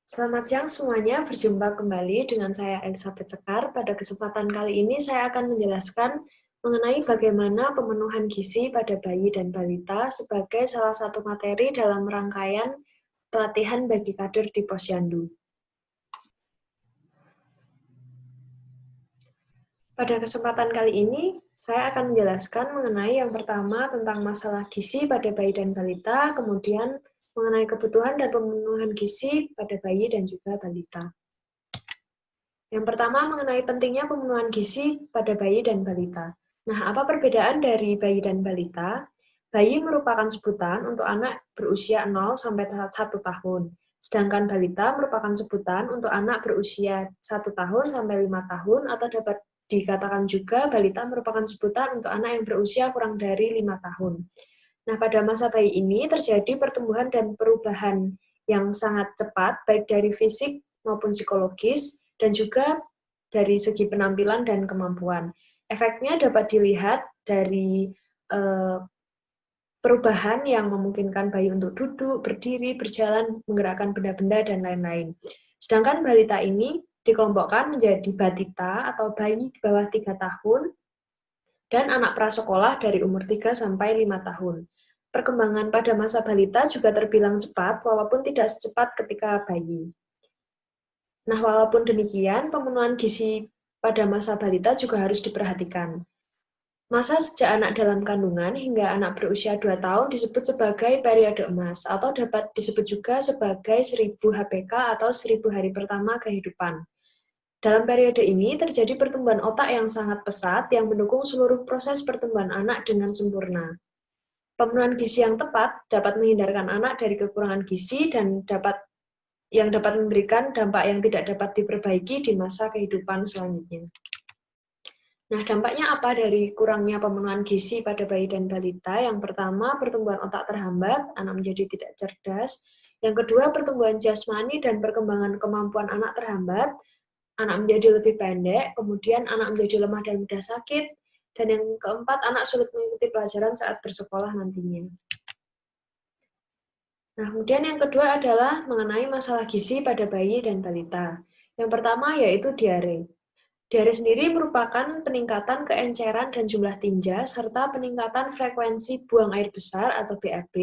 Selamat siang semuanya, berjumpa kembali dengan saya Elizabeth Sekar. Pada kesempatan kali ini saya akan menjelaskan mengenai bagaimana pemenuhan gizi pada bayi dan balita sebagai salah satu materi dalam rangkaian pelatihan bagi kader di Posyandu. Pada kesempatan kali ini, saya akan menjelaskan mengenai yang pertama tentang masalah gizi pada bayi dan balita, kemudian mengenai kebutuhan dan pemenuhan gizi pada bayi dan juga balita. Yang pertama mengenai pentingnya pemenuhan gizi pada bayi dan balita. Nah, apa perbedaan dari bayi dan balita? Bayi merupakan sebutan untuk anak berusia 0 sampai 1 tahun. Sedangkan balita merupakan sebutan untuk anak berusia 1 tahun sampai 5 tahun atau dapat dikatakan juga balita merupakan sebutan untuk anak yang berusia kurang dari 5 tahun. Nah, pada masa bayi ini terjadi pertumbuhan dan perubahan yang sangat cepat, baik dari fisik maupun psikologis, dan juga dari segi penampilan dan kemampuan. Efeknya dapat dilihat dari perubahan yang memungkinkan bayi untuk duduk, berdiri, berjalan, menggerakkan benda-benda, dan lain-lain. Sedangkan balita ini dikelompokkan menjadi batita atau bayi di bawah 3 tahun, dan anak prasekolah dari umur 3 sampai 5 tahun. Perkembangan pada masa balita juga terbilang cepat, walaupun tidak secepat ketika bayi. Nah, walaupun demikian, pemenuhan gizi pada masa balita juga harus diperhatikan. Masa sejak anak dalam kandungan hingga anak berusia 2 tahun disebut sebagai periode emas, atau dapat disebut juga sebagai 1000 HPK atau 1000 hari pertama kehidupan. Dalam periode ini terjadi pertumbuhan otak yang sangat pesat yang mendukung seluruh proses pertumbuhan anak dengan sempurna. Pemenuhan gizi yang tepat dapat menghindarkan anak dari kekurangan gizi dan dapat memberikan dampak yang tidak dapat diperbaiki di masa kehidupan selanjutnya. Nah, dampaknya apa dari kurangnya pemenuhan gizi pada bayi dan balita? Yang pertama, pertumbuhan otak terhambat, anak menjadi tidak cerdas. Yang kedua, pertumbuhan jasmani dan perkembangan kemampuan anak terhambat, anak menjadi lebih pendek, kemudian anak menjadi lemah dan mudah sakit, dan yang keempat, anak sulit mengikuti pelajaran saat bersekolah nantinya. Nah, kemudian yang kedua adalah mengenai masalah gizi pada bayi dan balita. Yang pertama yaitu diare. Diare sendiri merupakan peningkatan keenceran dan jumlah tinja, serta peningkatan frekuensi buang air besar atau BAB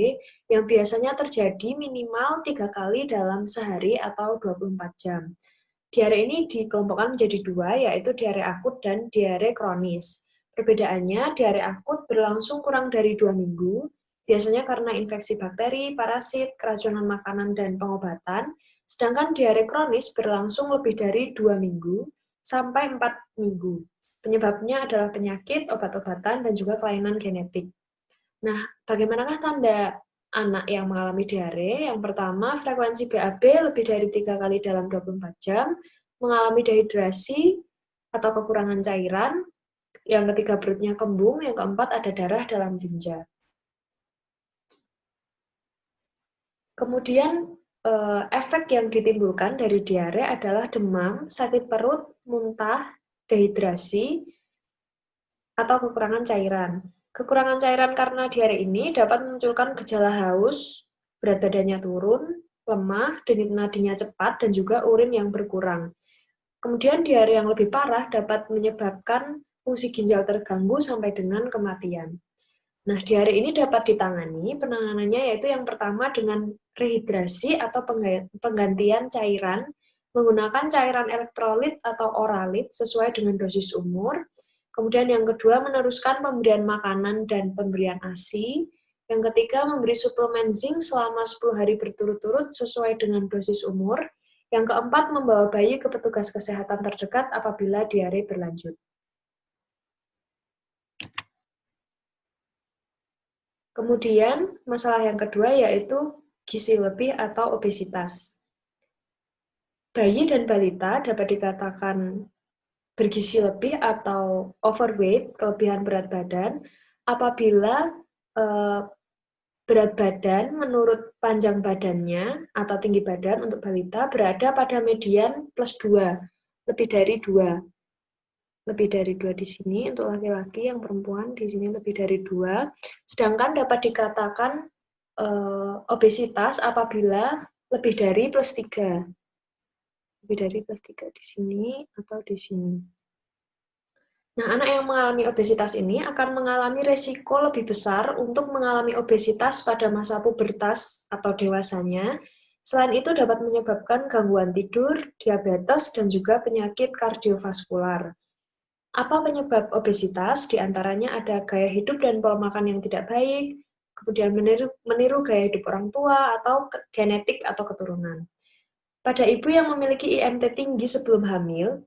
yang biasanya terjadi minimal 3 kali dalam sehari atau 24 jam. Diare ini dikelompokkan menjadi dua, yaitu diare akut dan diare kronis. Perbedaannya, diare akut berlangsung kurang dari 2 minggu, biasanya karena infeksi bakteri, parasit, keracunan makanan, dan pengobatan, sedangkan diare kronis berlangsung lebih dari 2 minggu sampai 4 minggu. Penyebabnya adalah penyakit, obat-obatan, dan juga kelainan genetik. Nah, bagaimanakah tanda anak yang mengalami diare? Yang pertama, frekuensi BAB lebih dari 3 kali dalam 24 jam, mengalami dehidrasi atau kekurangan cairan, yang ketiga perutnya kembung, yang keempat ada darah dalam tinja. Kemudian efek yang ditimbulkan dari diare adalah demam, sakit perut, muntah, dehidrasi, atau kekurangan cairan. Kekurangan cairan karena diare ini dapat memunculkan gejala haus, berat badannya turun, lemah, denyut nadinya cepat, dan juga urin yang berkurang. Kemudian diare yang lebih parah dapat menyebabkan fungsi ginjal terganggu sampai dengan kematian. Nah, diare ini dapat ditangani, penanganannya yaitu yang pertama dengan rehidrasi atau penggantian cairan menggunakan cairan elektrolit atau oralit sesuai dengan dosis umur. Kemudian yang kedua, meneruskan pemberian makanan dan pemberian ASI. Yang ketiga, memberi suplemen zinc selama 10 hari berturut-turut sesuai dengan dosis umur. Yang keempat, membawa bayi ke petugas kesehatan terdekat apabila diare berlanjut. Kemudian, masalah yang kedua yaitu gizi lebih atau obesitas. Bayi dan balita dapat dikatakan bergizi lebih atau overweight, kelebihan berat badan, apabila berat badan menurut panjang badannya atau tinggi badan untuk balita berada pada median plus 2, lebih dari 2. Lebih dari 2 di sini untuk laki-laki, yang perempuan di sini lebih dari 2. Sedangkan dapat dikatakan obesitas apabila lebih dari plus 3. lebih dari +3 di sini atau di sini. Nah, anak yang mengalami obesitas ini akan mengalami resiko lebih besar untuk mengalami obesitas pada masa pubertas atau dewasanya. Selain itu dapat menyebabkan gangguan tidur, diabetes, dan juga penyakit kardiovaskular. Apa penyebab obesitas? Di antaranya ada gaya hidup dan pola makan yang tidak baik, kemudian meniru gaya hidup orang tua, atau genetik atau keturunan. Pada ibu yang memiliki IMT tinggi sebelum hamil,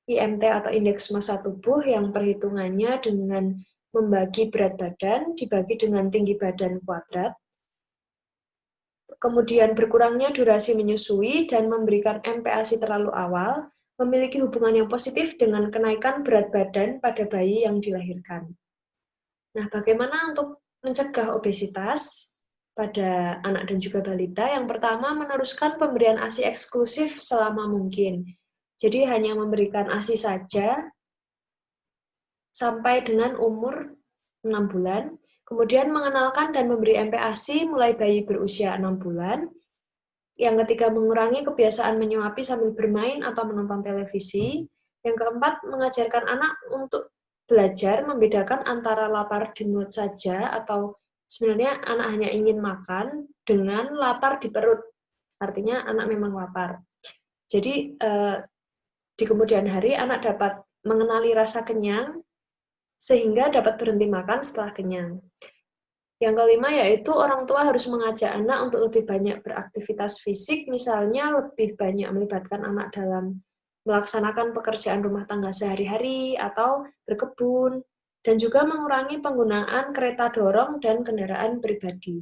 IMT atau indeks massa tubuh yang perhitungannya dengan membagi berat badan dibagi dengan tinggi badan kuadrat, kemudian berkurangnya durasi menyusui dan memberikan MPASI terlalu awal, memiliki hubungan yang positif dengan kenaikan berat badan pada bayi yang dilahirkan. Nah, bagaimana untuk mencegah obesitas pada anak dan juga balita? Yang pertama, meneruskan pemberian ASI eksklusif selama mungkin. Jadi hanya memberikan ASI saja sampai dengan umur 6 bulan. Kemudian mengenalkan dan memberi MPASI mulai bayi berusia 6 bulan. Yang ketiga, mengurangi kebiasaan menyuapi sambil bermain atau menonton televisi. Yang keempat, mengajarkan anak untuk belajar membedakan antara lapar di mulut saja atau sebenarnya anak hanya ingin makan dengan lapar di perut. Artinya anak memang lapar. Jadi di kemudian hari anak dapat mengenali rasa kenyang sehingga dapat berhenti makan setelah kenyang. Yang kelima yaitu orang tua harus mengajak anak untuk lebih banyak beraktivitas fisik, misalnya lebih banyak melibatkan anak dalam melaksanakan pekerjaan rumah tangga sehari-hari atau berkebun, dan juga mengurangi penggunaan kereta dorong dan kendaraan pribadi.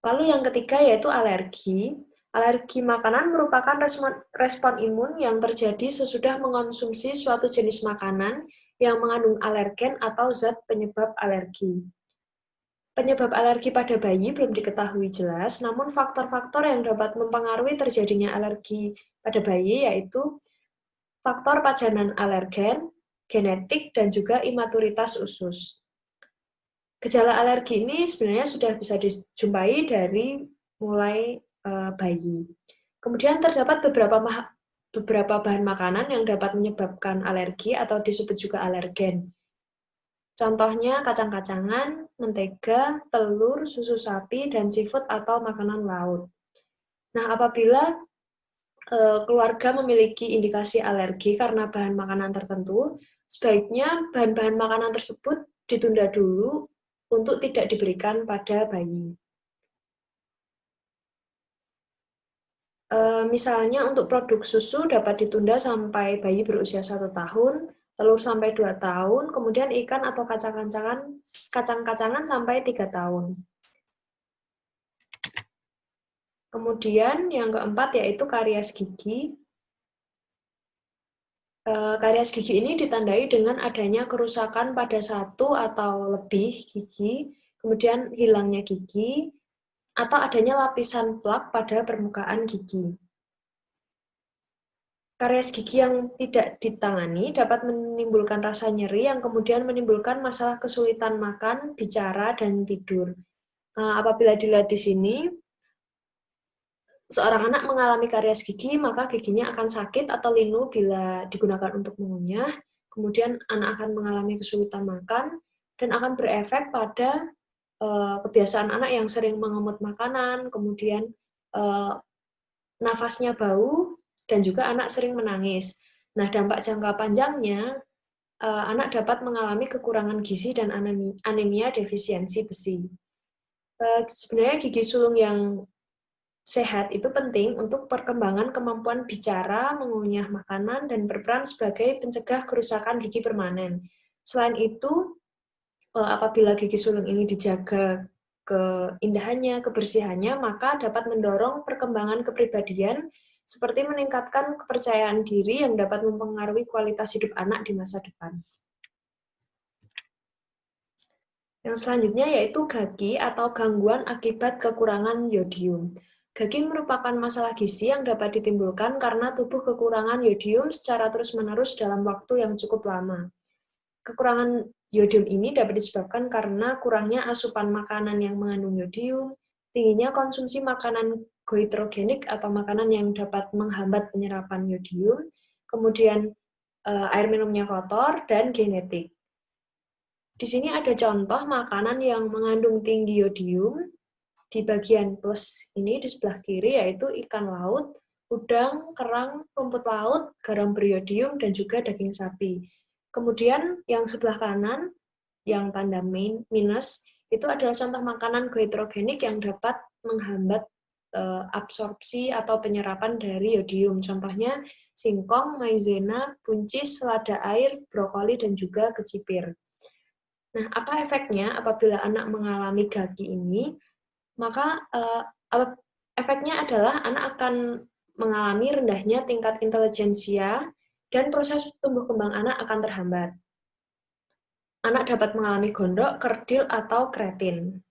Lalu yang ketiga yaitu alergi. Alergi makanan merupakan respon imun yang terjadi sesudah mengonsumsi suatu jenis makanan yang mengandung alergen atau zat penyebab alergi. Penyebab alergi pada bayi belum diketahui jelas, namun faktor-faktor yang dapat mempengaruhi terjadinya alergi pada bayi yaitu faktor pajanan alergen, genetik, dan juga imaturitas usus. Gejala alergi ini sebenarnya sudah bisa dijumpai dari mulai bayi. Kemudian terdapat beberapa bahan makanan yang dapat menyebabkan alergi atau disebut juga alergen. Contohnya kacang-kacangan, mentega, telur, susu sapi, dan seafood atau makanan laut. Nah, apabila keluarga memiliki indikasi alergi karena bahan makanan tertentu, sebaiknya bahan-bahan makanan tersebut ditunda dulu untuk tidak diberikan pada bayi. Misalnya untuk produk susu dapat ditunda sampai bayi berusia 1 tahun, telur sampai 2 tahun, kemudian ikan atau kacang-kacangan sampai 3 tahun. Kemudian yang keempat yaitu karies gigi. Karies gigi ini ditandai dengan adanya kerusakan pada satu atau lebih gigi, kemudian hilangnya gigi, atau adanya lapisan plak pada permukaan gigi. Karies gigi yang tidak ditangani dapat menimbulkan rasa nyeri yang kemudian menimbulkan masalah kesulitan makan, bicara, dan tidur. Apabila dilihat di sini, seorang anak mengalami karies gigi, maka giginya akan sakit atau linu bila digunakan untuk mengunyah. Kemudian anak akan mengalami kesulitan makan dan akan berefek pada kebiasaan anak yang sering mengemut makanan, kemudian nafasnya bau, dan juga anak sering menangis. Nah, dampak jangka panjangnya, anak dapat mengalami kekurangan gizi dan anemia defisiensi besi. Sebenarnya gigi sulung yang sehat itu penting untuk perkembangan kemampuan bicara, mengunyah makanan, dan berperan sebagai pencegah kerusakan gigi permanen. Selain itu, apabila gigi sulung ini dijaga keindahannya, kebersihannya, maka dapat mendorong perkembangan kepribadian seperti meningkatkan kepercayaan diri yang dapat mempengaruhi kualitas hidup anak di masa depan. Yang selanjutnya yaitu GAGI atau gangguan akibat kekurangan yodium. GAGI merupakan masalah gizi yang dapat ditimbulkan karena tubuh kekurangan yodium secara terus-menerus dalam waktu yang cukup lama. Kekurangan yodium ini dapat disebabkan karena kurangnya asupan makanan yang mengandung yodium, tingginya konsumsi makanan goitrogenik atau makanan yang dapat menghambat penyerapan yodium, kemudian air minumnya kotor, dan genetik. Di sini ada contoh makanan yang mengandung tinggi yodium. Di bagian plus ini di sebelah kiri yaitu ikan laut, udang, kerang, rumput laut, garam beriodium, dan juga daging sapi. Kemudian yang sebelah kanan, yang tanda minus, itu adalah contoh makanan goitrogenik yang dapat menghambat absorpsi atau penyerapan dari yodium. Contohnya singkong, maizena, buncis, selada air, brokoli, dan juga kecipir. Nah, apa efeknya apabila anak mengalami GAGI ini? Maka efeknya adalah anak akan mengalami rendahnya tingkat intelijensia dan proses tumbuh kembang anak akan terhambat. Anak dapat mengalami gondok, kerdil, atau kretin.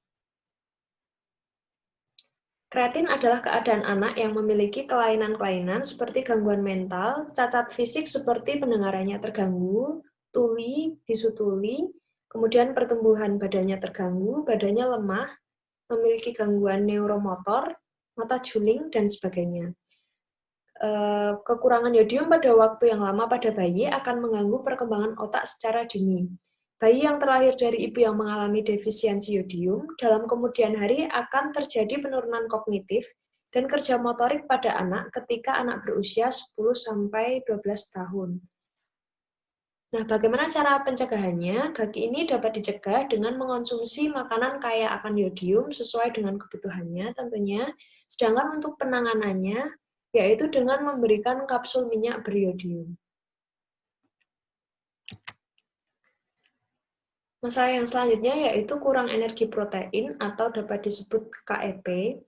Kretin adalah keadaan anak yang memiliki kelainan-kelainan seperti gangguan mental, cacat fisik seperti pendengarannya terganggu, tuli, bisu tuli, kemudian pertumbuhan badannya terganggu, badannya lemah, memiliki gangguan neuromotor, mata juling, dan sebagainya. Kekurangan yodium pada waktu yang lama pada bayi akan mengganggu perkembangan otak secara dini. Bayi yang terlahir dari ibu yang mengalami defisiensi yodium, dalam kemudian hari akan terjadi penurunan kognitif dan kerja motorik pada anak ketika anak berusia 10-12 tahun. Nah, bagaimana cara pencegahannya? GAGI ini dapat dicegah dengan mengonsumsi makanan kaya akan yodium sesuai dengan kebutuhannya tentunya, sedangkan untuk penanganannya yaitu dengan memberikan kapsul minyak beriodium. Masalah yang selanjutnya yaitu kurang energi protein atau dapat disebut KEP.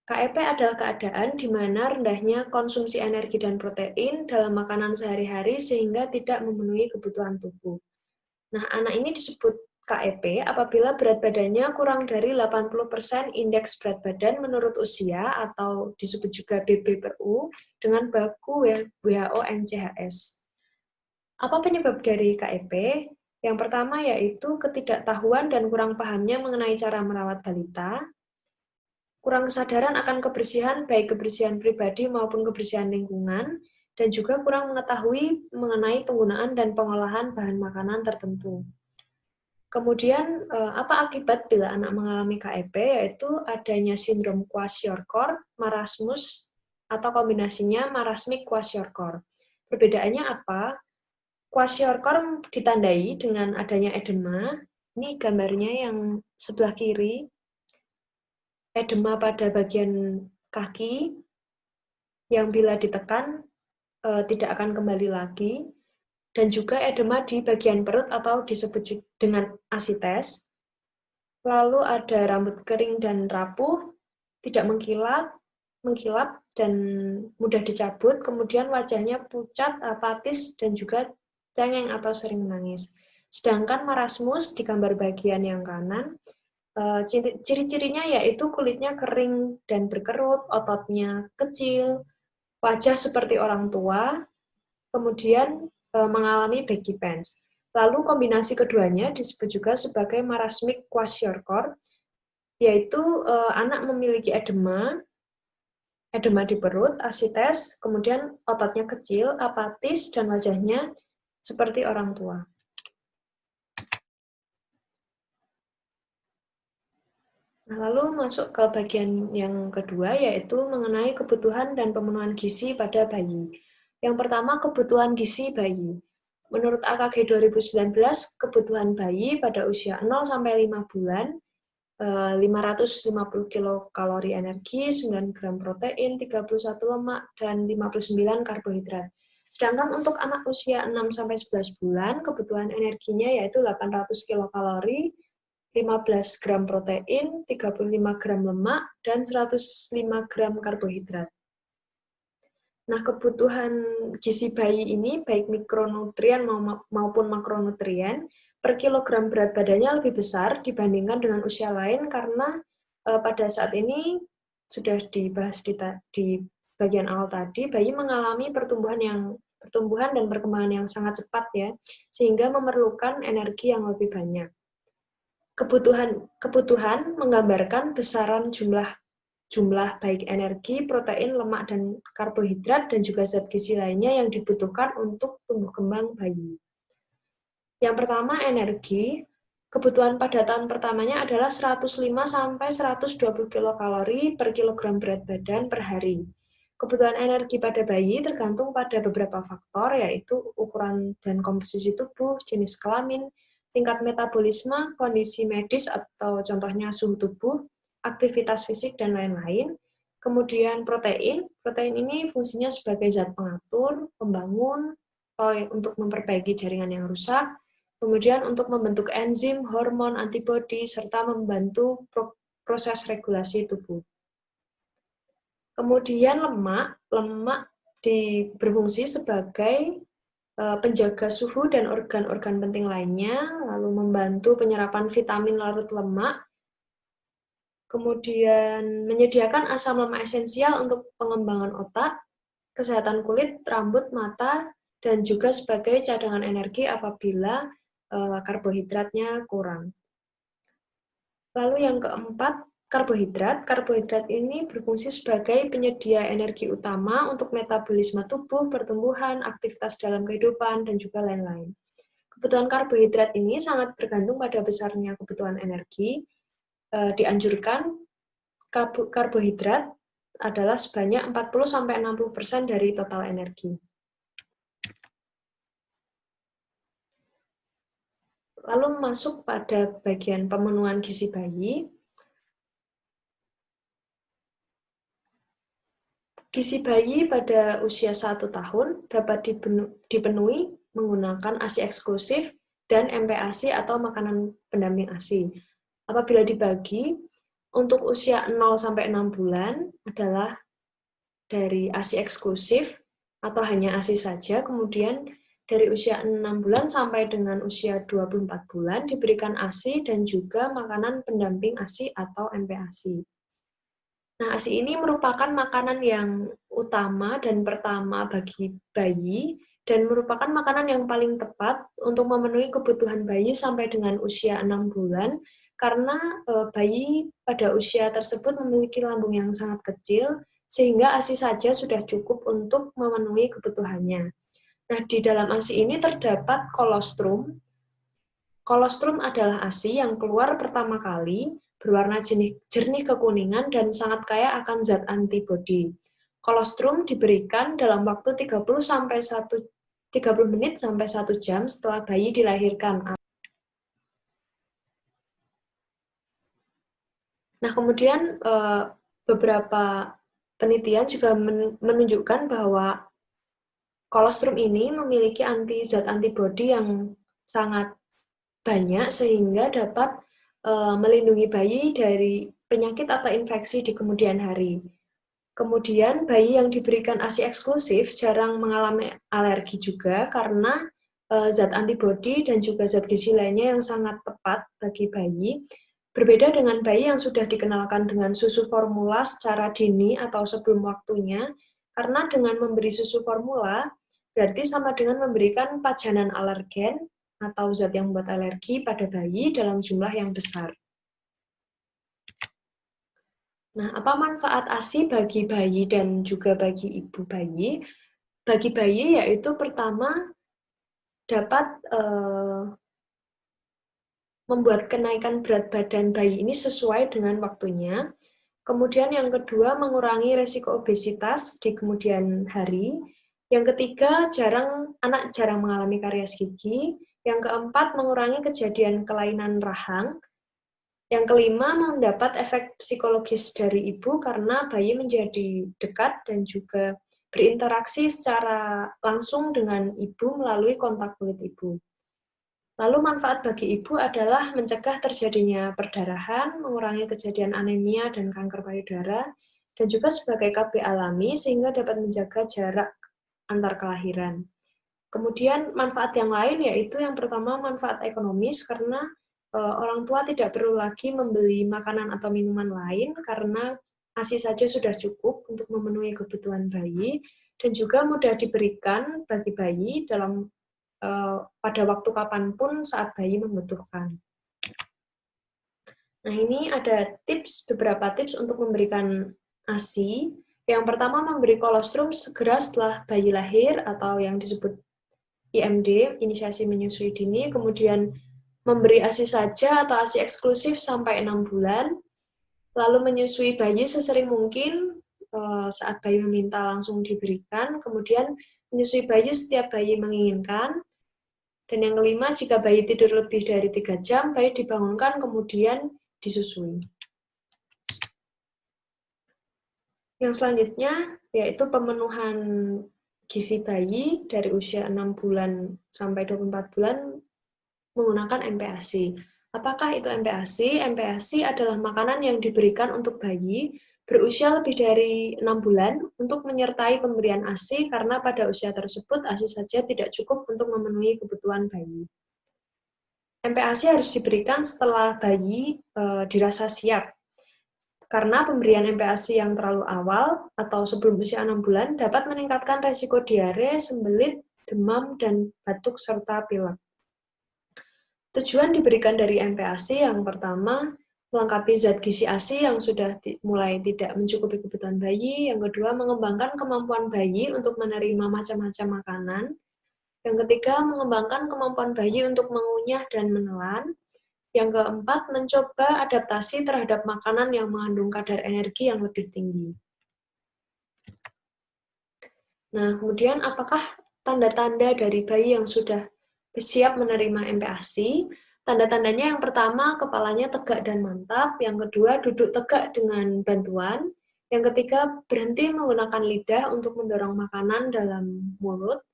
KEP adalah keadaan di mana rendahnya konsumsi energi dan protein dalam makanan sehari-hari sehingga tidak memenuhi kebutuhan tubuh. Nah, anak ini disebut KEP apabila berat badannya kurang dari 80% indeks berat badan menurut usia atau disebut juga BB/U dengan baku WHO NCHS. Apa penyebab dari KEP? Yang pertama yaitu ketidaktahuan dan kurang pahamnya mengenai cara merawat balita, kurang kesadaran akan kebersihan, baik kebersihan pribadi maupun kebersihan lingkungan, dan juga kurang mengetahui mengenai penggunaan dan pengolahan bahan makanan tertentu. Kemudian, apa akibat bila anak mengalami KEP, yaitu adanya sindrom kwashiorkor, marasmus, atau kombinasinya marasmik-kwashiorkor. Perbedaannya apa? Kwashiorkor ditandai dengan adanya edema. Ini gambarnya yang sebelah kiri. Edema pada bagian kaki yang bila ditekan tidak akan kembali lagi. Dan juga edema di bagian perut atau disebut dengan asites. Lalu ada rambut kering dan rapuh, tidak mengkilap dan mudah dicabut. Kemudian wajahnya pucat, apatis, dan juga cengeng atau sering menangis. Sedangkan marasmus di gambar bagian yang kanan, ciri-cirinya yaitu kulitnya kering dan berkerut, ototnya kecil, wajah seperti orang tua, kemudian mengalami baggy pants. Lalu kombinasi keduanya disebut juga sebagai marasmic kwashiorkor, yaitu anak memiliki edema di perut, asites, kemudian ototnya kecil, apatis, dan wajahnya seperti orang tua. Nah, lalu masuk ke bagian yang kedua, yaitu mengenai kebutuhan dan pemenuhan gizi pada bayi. Yang pertama, kebutuhan gizi bayi. Menurut AKG 2019, kebutuhan bayi pada usia 0-5 bulan, 550 kilokalori energi, 9 gram protein, 31 lemak, dan 59 karbohidrat. Sedangkan untuk anak usia 6-11 bulan, kebutuhan energinya yaitu 800 kilokalori, 15 gram protein, 35 gram lemak, dan 105 gram karbohidrat. Nah, kebutuhan gizi bayi ini baik mikronutrien maupun makronutrien per kilogram berat badannya lebih besar dibandingkan dengan usia lain karena pada saat ini sudah dibahas di bagian awal tadi, bayi mengalami pertumbuhan dan perkembangan yang sangat cepat ya, sehingga memerlukan energi yang lebih banyak. Kebutuhan menggambarkan besaran jumlah jumlah baik energi, protein, lemak, dan karbohidrat, dan juga zat gizi lainnya yang dibutuhkan untuk tumbuh kembang bayi. Yang pertama, energi. Kebutuhan pada tahun pertamanya adalah 105-120 kilokalori per kilogram berat badan per hari. Kebutuhan energi pada bayi tergantung pada beberapa faktor, yaitu ukuran dan komposisi tubuh, jenis kelamin, tingkat metabolisme, kondisi medis atau contohnya suhu tubuh, aktivitas fisik, dan lain-lain. Kemudian protein. Protein ini fungsinya sebagai zat pengatur, pembangun, atau untuk memperbaiki jaringan yang rusak. Kemudian untuk membentuk enzim, hormon, antibodi, serta membantu proses regulasi tubuh. Kemudian lemak berfungsi sebagai penjaga suhu dan organ-organ penting lainnya, lalu membantu penyerapan vitamin larut lemak, kemudian menyediakan asam lemak esensial untuk pengembangan otak, kesehatan kulit, rambut, mata, dan juga sebagai cadangan energi apabila karbohidratnya kurang. Lalu yang keempat, karbohidrat. Karbohidrat ini berfungsi sebagai penyedia energi utama untuk metabolisme tubuh, pertumbuhan, aktivitas dalam kehidupan, dan juga lain-lain. Kebutuhan karbohidrat ini sangat bergantung pada besarnya kebutuhan energi. Dianjurkan karbohidrat adalah sebanyak 40-60% dari total energi. Lalu masuk pada bagian pemenuhan gizi bayi. Gizi bayi pada usia 1 tahun dapat dipenuhi menggunakan ASI eksklusif dan MPASI atau makanan pendamping ASI. Apabila dibagi, untuk usia 0-6 bulan adalah dari ASI eksklusif atau hanya ASI saja, kemudian dari usia 6 bulan sampai dengan usia 24 bulan diberikan ASI dan juga makanan pendamping ASI atau MPASI. Nah, ASI ini merupakan makanan yang utama dan pertama bagi bayi dan merupakan makanan yang paling tepat untuk memenuhi kebutuhan bayi sampai dengan usia 6 bulan karena bayi pada usia tersebut memiliki lambung yang sangat kecil sehingga ASI saja sudah cukup untuk memenuhi kebutuhannya. Nah, di dalam ASI ini terdapat kolostrum. Kolostrum adalah ASI yang keluar pertama kali berwarna jernih kekuningan dan sangat kaya akan zat antibodi. Kolostrum diberikan dalam waktu 30 menit sampai 1 jam setelah bayi dilahirkan. Nah, kemudian beberapa penelitian juga menunjukkan bahwa kolostrum ini memiliki zat antibodi yang sangat banyak sehingga dapat melindungi bayi dari penyakit atau infeksi di kemudian hari. Kemudian bayi yang diberikan ASI eksklusif jarang mengalami alergi juga karena zat antibodi dan juga zat gizi lainnya yang sangat tepat bagi bayi. Berbeda dengan bayi yang sudah dikenalkan dengan susu formula secara dini atau sebelum waktunya, karena dengan memberi susu formula berarti sama dengan memberikan pajanan alergen atau zat yang membuat alergi pada bayi dalam jumlah yang besar. Nah, apa manfaat ASI bagi bayi dan juga bagi ibu bayi? Bagi bayi yaitu pertama dapat membuat kenaikan berat badan bayi ini sesuai dengan waktunya. Kemudian yang kedua mengurangi resiko obesitas di kemudian hari. Yang ketiga anak jarang mengalami karies gigi. Yang keempat mengurangi kejadian kelainan rahang. Yang kelima, mendapat efek psikologis dari ibu karena bayi menjadi dekat dan juga berinteraksi secara langsung dengan ibu melalui kontak kulit ibu. Lalu manfaat bagi ibu adalah mencegah terjadinya perdarahan, mengurangi kejadian anemia dan kanker payudara, dan juga sebagai KB alami sehingga dapat menjaga jarak antar kelahiran. Kemudian manfaat yang lain yaitu yang pertama manfaat ekonomis karena orang tua tidak perlu lagi membeli makanan atau minuman lain karena ASI saja sudah cukup untuk memenuhi kebutuhan bayi dan juga mudah diberikan bagi bayi pada waktu kapanpun saat bayi membutuhkan. Nah, ini ada beberapa tips untuk memberikan ASI. Yang pertama, memberi kolostrum segera setelah bayi lahir atau yang disebut IMD, inisiasi menyusui dini, kemudian memberi ASI saja atau ASI eksklusif sampai 6 bulan, lalu menyusui bayi sesering mungkin, saat bayi meminta langsung diberikan, kemudian menyusui bayi setiap bayi menginginkan, dan yang kelima, jika bayi tidur lebih dari 3 jam, bayi dibangunkan kemudian disusui. Yang selanjutnya yaitu pemenuhan gizi bayi dari usia 6 bulan sampai 24 bulan menggunakan MPASI. Apakah itu MPASI? MPASI adalah makanan yang diberikan untuk bayi berusia lebih dari 6 bulan untuk menyertai pemberian ASI karena pada usia tersebut ASI saja tidak cukup untuk memenuhi kebutuhan bayi. MPASI harus diberikan setelah bayi dirasa siap. Karena pemberian MPASI yang terlalu awal atau sebelum usia 6 bulan dapat meningkatkan resiko diare, sembelit, demam, dan batuk serta pilek. Tujuan diberikan dari MPASI yang pertama, melengkapi zat gizi ASI yang sudah mulai tidak mencukupi kebutuhan bayi. Yang kedua, mengembangkan kemampuan bayi untuk menerima macam-macam makanan. Yang ketiga, mengembangkan kemampuan bayi untuk mengunyah dan menelan. Yang keempat, mencoba adaptasi terhadap makanan yang mengandung kadar energi yang lebih tinggi. Nah, kemudian apakah tanda-tanda dari bayi yang sudah siap menerima MPASI? Tanda-tandanya yang pertama, kepalanya tegak dan mantap. Yang kedua, duduk tegak dengan bantuan. Yang ketiga, berhenti menggunakan lidah untuk mendorong makanan dalam mulut.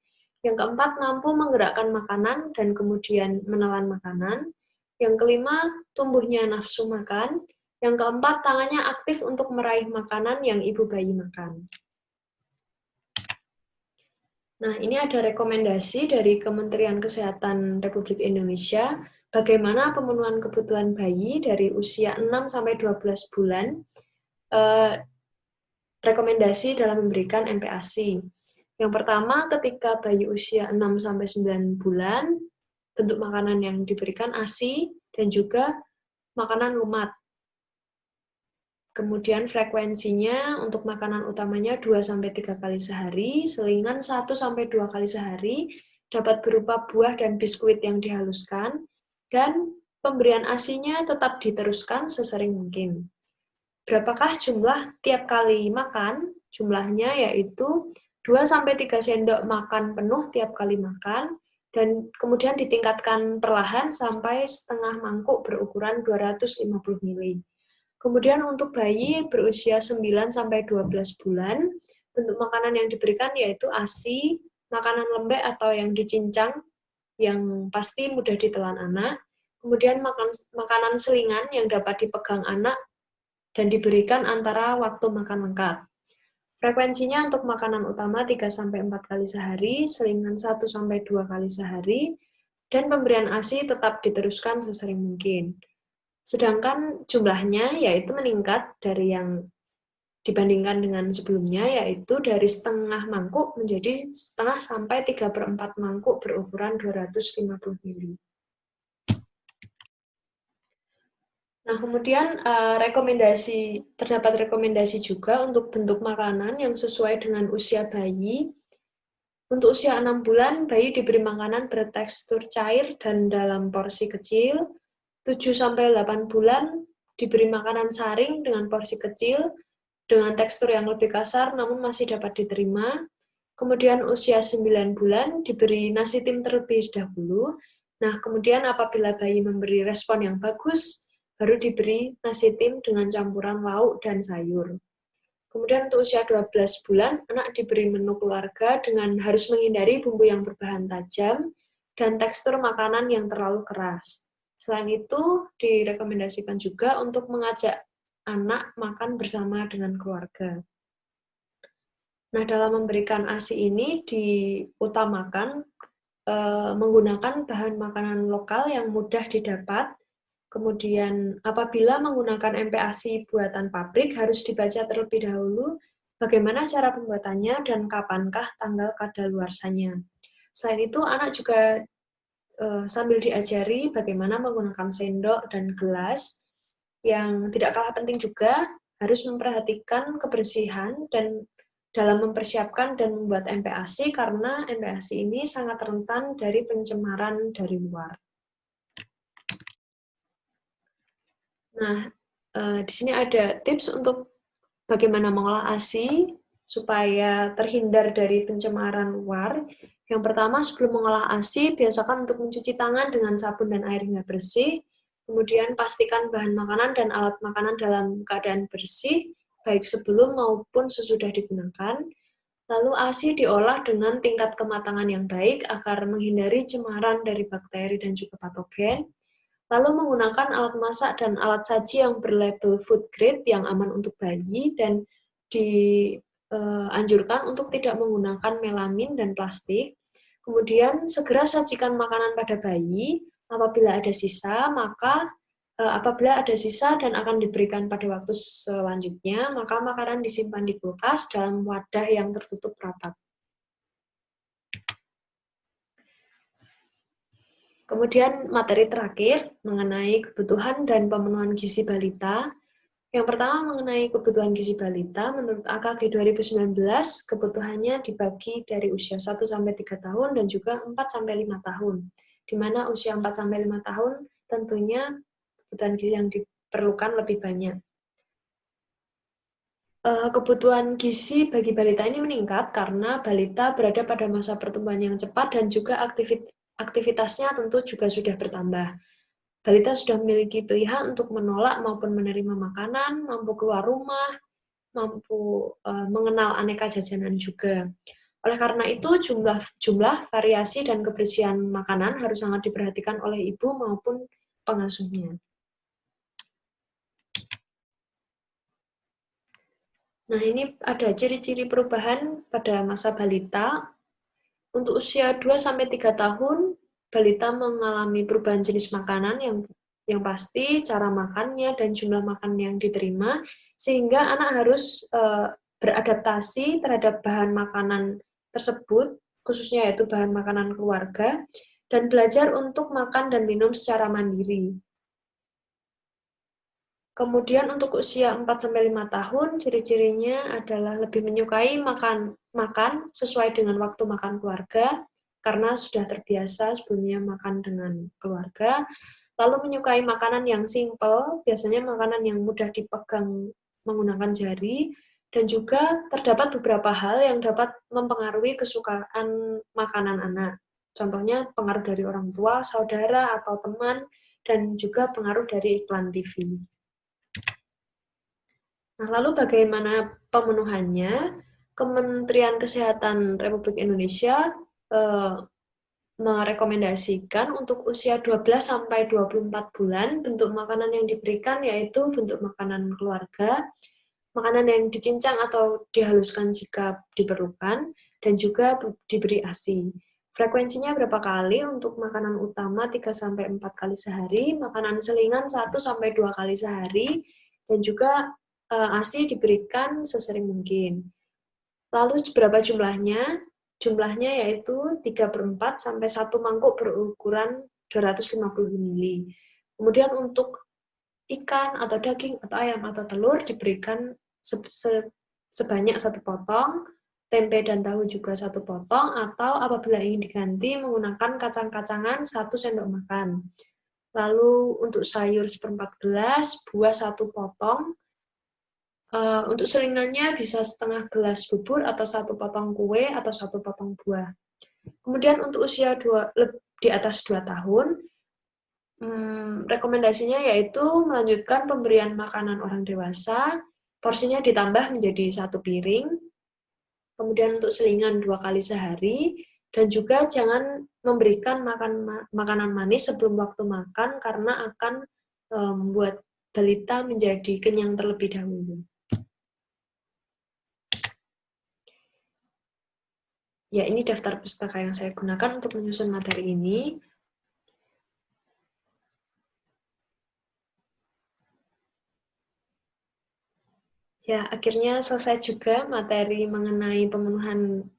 Yang keempat, mampu menggerakkan makanan dan kemudian menelan makanan. Yang kelima, tumbuhnya nafsu makan. Yang keempat, tangannya aktif untuk meraih makanan yang ibu bayi makan. Nah, ini ada rekomendasi dari Kementerian Kesehatan Republik Indonesia bagaimana pemenuhan kebutuhan bayi dari usia 6-12 bulan, rekomendasi dalam memberikan MPASI. Yang pertama, ketika bayi usia 6-9 bulan, bentuk makanan yang diberikan ASI dan juga makanan lumat. Kemudian frekuensinya untuk makanan utamanya 2-3 kali sehari, selingan 1-2 kali sehari, dapat berupa buah dan biskuit yang dihaluskan, dan pemberian ASI-nya tetap diteruskan sesering mungkin. Berapakah jumlah tiap kali makan? Jumlahnya yaitu 2-3 sendok makan penuh tiap kali makan, dan kemudian ditingkatkan perlahan sampai setengah mangkuk berukuran 250 ml. Kemudian untuk bayi berusia 9-12 bulan, bentuk makanan yang diberikan yaitu ASI, makanan lembek atau yang dicincang, yang pasti mudah ditelan anak, kemudian makanan selingan yang dapat dipegang anak dan diberikan antara waktu makan lengkap. Frekuensinya untuk makanan utama 3-4 kali sehari, selingan 1-2 kali sehari, dan pemberian ASI tetap diteruskan sesering mungkin. Sedangkan jumlahnya yaitu meningkat dari yang dibandingkan dengan sebelumnya, yaitu dari setengah mangkuk menjadi setengah sampai 3/4 mangkuk berukuran 250 ml. Nah, kemudian terdapat rekomendasi juga untuk bentuk makanan yang sesuai dengan usia bayi. Untuk usia 6 bulan, bayi diberi makanan bertekstur cair dan dalam porsi kecil. 7-8 bulan diberi makanan saring dengan porsi kecil, dengan tekstur yang lebih kasar namun masih dapat diterima. Kemudian usia 9 bulan diberi nasi tim terlebih dahulu. Nah, kemudian apabila bayi memberi respon yang bagus, baru diberi nasi tim dengan campuran lauk dan sayur. Kemudian untuk usia 12 bulan, anak diberi menu keluarga dengan harus menghindari bumbu yang berbahan tajam dan tekstur makanan yang terlalu keras. Selain itu, direkomendasikan juga untuk mengajak anak makan bersama dengan keluarga. Nah, dalam memberikan ASI ini diutamakan menggunakan bahan makanan lokal yang mudah didapat. Kemudian apabila menggunakan MPASI buatan pabrik harus dibaca terlebih dahulu bagaimana cara pembuatannya dan kapankah tanggal kadaluarsanya. Selain itu, anak juga sambil diajari bagaimana menggunakan sendok dan gelas Yang tidak kalah penting juga harus memperhatikan kebersihan dan dalam mempersiapkan dan membuat MPASI karena MPASI ini sangat rentan dari pencemaran dari luar. Nah, di sini ada tips untuk bagaimana mengolah ASI supaya terhindar dari pencemaran luar. Yang pertama, sebelum mengolah ASI, biasakan untuk mencuci tangan dengan sabun dan air hingga bersih. Kemudian pastikan bahan makanan dan alat makanan dalam keadaan bersih, baik sebelum maupun sesudah digunakan. Lalu ASI diolah dengan tingkat kematangan yang baik agar menghindari cemaran dari bakteri dan juga patogen. Lalu menggunakan alat masak dan alat saji yang berlabel food grade yang aman untuk bayi dan dianjurkan untuk tidak menggunakan melamin dan plastik. Kemudian segera sajikan makanan pada bayi. Apabila ada sisa, apabila ada sisa dan akan diberikan pada waktu selanjutnya, maka makanan disimpan di kulkas dalam wadah yang tertutup rapat. Kemudian materi terakhir mengenai kebutuhan dan pemenuhan gizi balita. Yang pertama mengenai kebutuhan gizi balita, menurut AKG 2019, kebutuhannya dibagi dari usia 1-3 tahun dan juga 4-5 tahun. Di mana usia 4-5 tahun tentunya kebutuhan gizi yang diperlukan lebih banyak. Kebutuhan gizi bagi balita ini meningkat karena balita berada pada masa pertumbuhan yang cepat dan juga aktivitasnya tentu juga sudah bertambah. Balita sudah memiliki pilihan untuk menolak maupun menerima makanan, mampu keluar rumah, mampu mengenal aneka jajanan juga. Oleh karena itu, jumlah, variasi, dan kebersihan makanan harus sangat diperhatikan oleh ibu maupun pengasuhnya. Nah, ini ada ciri-ciri perubahan pada masa balita. Untuk usia 2-3 tahun, balita mengalami perubahan jenis makanan yang pasti, cara makannya, dan jumlah makan yang diterima, sehingga anak harus beradaptasi terhadap bahan makanan tersebut, khususnya yaitu bahan makanan keluarga, dan belajar untuk makan dan minum secara mandiri. Kemudian untuk usia 4-5 tahun, ciri-cirinya adalah lebih menyukai makan sesuai dengan waktu makan keluarga, karena sudah terbiasa sebelumnya makan dengan keluarga. Lalu menyukai makanan yang simple, biasanya makanan yang mudah dipegang menggunakan jari, dan juga terdapat beberapa hal yang dapat mempengaruhi kesukaan makanan anak. Contohnya pengaruh dari orang tua, saudara, atau teman, dan juga pengaruh dari iklan TV. Nah, lalu bagaimana pemenuhannya? Kementerian Kesehatan Republik Indonesia merekomendasikan untuk usia 12-24 bulan bentuk makanan yang diberikan yaitu bentuk makanan keluarga, makanan yang dicincang atau dihaluskan jika diperlukan, dan juga diberi ASI. Frekuensinya berapa kali? Untuk makanan utama 3-4 kali sehari, makanan selingan 1-2 kali sehari, dan juga ASI diberikan sesering mungkin. Lalu berapa jumlahnya? Jumlahnya yaitu 3/4 sampai 1 mangkuk berukuran 250 ml. Kemudian untuk ikan atau daging atau ayam atau telur diberikan sebanyak 1 potong, tempe dan tahu juga 1 potong, atau apabila ingin diganti menggunakan kacang-kacangan 1 sendok makan. Lalu untuk sayur 1/4 gelas, buah 1 potong. Untuk selingannya bisa setengah gelas bubur atau 1 potong kue atau 1 potong buah. Kemudian untuk usia di atas 2 tahun, rekomendasinya yaitu melanjutkan pemberian makanan orang dewasa, porsinya ditambah menjadi 1 piring, kemudian untuk selingan 2 kali sehari, dan juga jangan memberikan makanan manis sebelum waktu makan karena akan membuat balita menjadi kenyang terlebih dahulu. Ya, ini daftar pustaka yang saya gunakan untuk menyusun materi ini. Ya, akhirnya selesai juga materi mengenai pemenuhan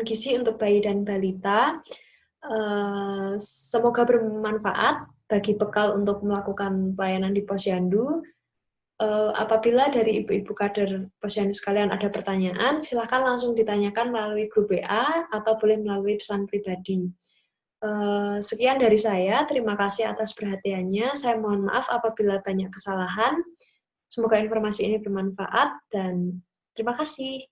gizi untuk bayi dan balita. Semoga bermanfaat. bagi bekal untuk melakukan pelayanan di Posyandu. Apabila dari ibu-ibu kader Posyandu sekalian ada pertanyaan, silakan langsung ditanyakan melalui grup WA atau boleh melalui pesan pribadi. Sekian dari saya, terima kasih atas perhatiannya. Saya mohon maaf apabila banyak kesalahan. Semoga informasi ini bermanfaat dan terima kasih.